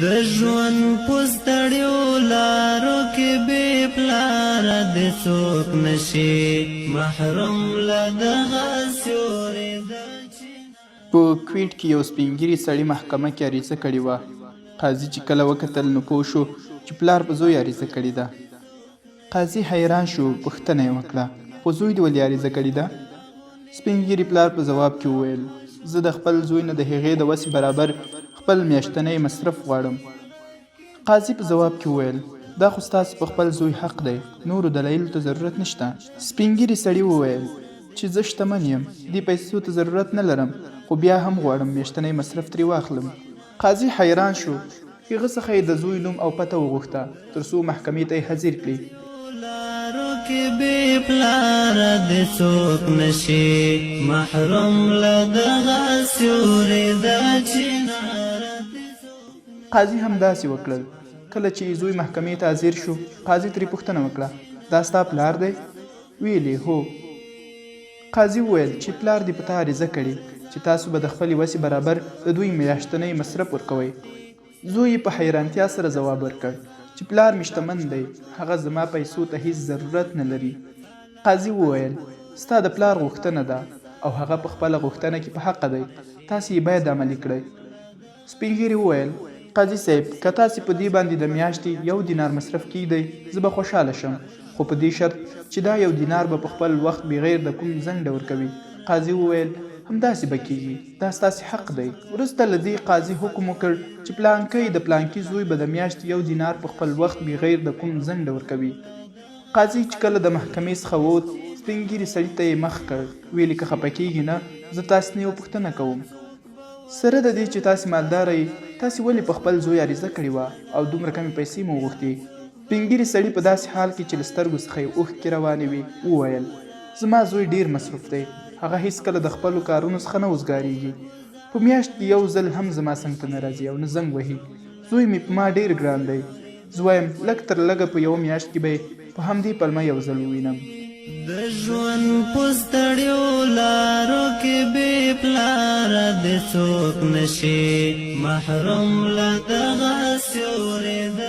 د ژوند پستړیو لارو کې بې پلاره د څوک نشي محروم له دغه سیوري د په کویټ کې یو سپین ږیري سړي محکمه کې عریضه کړې وه. قاضي چې کله وکتل نو پوه شو چې پلار په زوی عریضه کړې ده. قاضي حیران شو، پوښتنه یې وکړه خو زوی دې ولې عریضه کړې ده؟ سپین ږیري پلار په ځواب کې وویل زه د خپل زوی نه د هغې د وسې برابر خپل میاشتنی مصرف غواړم. قاضي په ځواب کې وویل دا خو ستاسو په خپل زوی حق دی، نورو دلایلو ته ضرورت نشته. سپین ږیري سړي وویل چې زه شتمن یم، دې پیسو ته ضرورت نه لرم، خو بیا هم غواړم میاشتنی مصرف ترې واخلم. قاضي حیران شو، هغه څخه یې د زوی نوم او پته وغوښته تر څو محکمې ته یې حاضر کړي. لارو کې بې پلاره د څوک نشي محروم له دغه سیوري د چنار. قاضي همداسې وکړل. کله چې زوی محکمې ته حاضر شو، قاضي ترې پوښتنه وکړه دا ستا پلار دی؟ ویلې هو. قاضي وویل چې پلار دې په تا عریضه کړې چې تاسو به د خپلې وسې برابر د دوی میاشتنی مصرف ورکوئ. زوی په حیرانتیا سره ځواب ورکړ چې پلار مې شتمن دی، هغه زما پیسو ته هیڅ ضرورت نه لري. قاضي وویل ستا د پلار غوښتنه ده او هغه په خپله غوښتنه کې په حقه دی، تاسې یې باید عملي کړئ. سپین ږیري وویل قاضي صاحب که تاسې په دې باندې د میاشتې 1 دینار مصرف کیږدئ زه به خوشحاله شم، خو په دې شرط چې دا 1 دینار به په خپل وخت بغیر د کوم ځنډه ورکوي. قاضي وویل همداسې به کیږي، دا ستاسې حق دی. وروسته له دې قاضي حکم وکړ چې پلانکی د پلانکي زوی به د میاشتې 1 دینار په خپل وخت بغیر د کوم ځنډه ورکوي. قاضي چې کله د محکمې څخه ووت، سپین ږیري سړي ته یې مخ کړ، ویلې که خفه کیږي نه زه تاسې نه یو پوښتنه کوم. سره د دې چې تاسې مالداره یې، تاسې ولې په خپل زوی عریضه کړې وه او دومره کمې پیسې مو وغوښتې؟ سپین ږیري سړي په داسې حال کې چې له سترګو څخه یې اوښکې روانې وې وویل زما زوی ډېر مصروف دی، هغه هیڅکله د خپلو کارونو څخه نه وزګارېږي، په میاشت کې 1 ځل هم زما څنګ ته نه راځي او نه زنګ وهي. زوی مې په ما ډېر ګران دی، زه وایم لږ تر لږه په 1 میاشت کې به په همدې پلمه 1 ځل ووینم. د ژوند پستړیو لارو کې بې پلاره د څوک نشي محروم له دغه سیوري د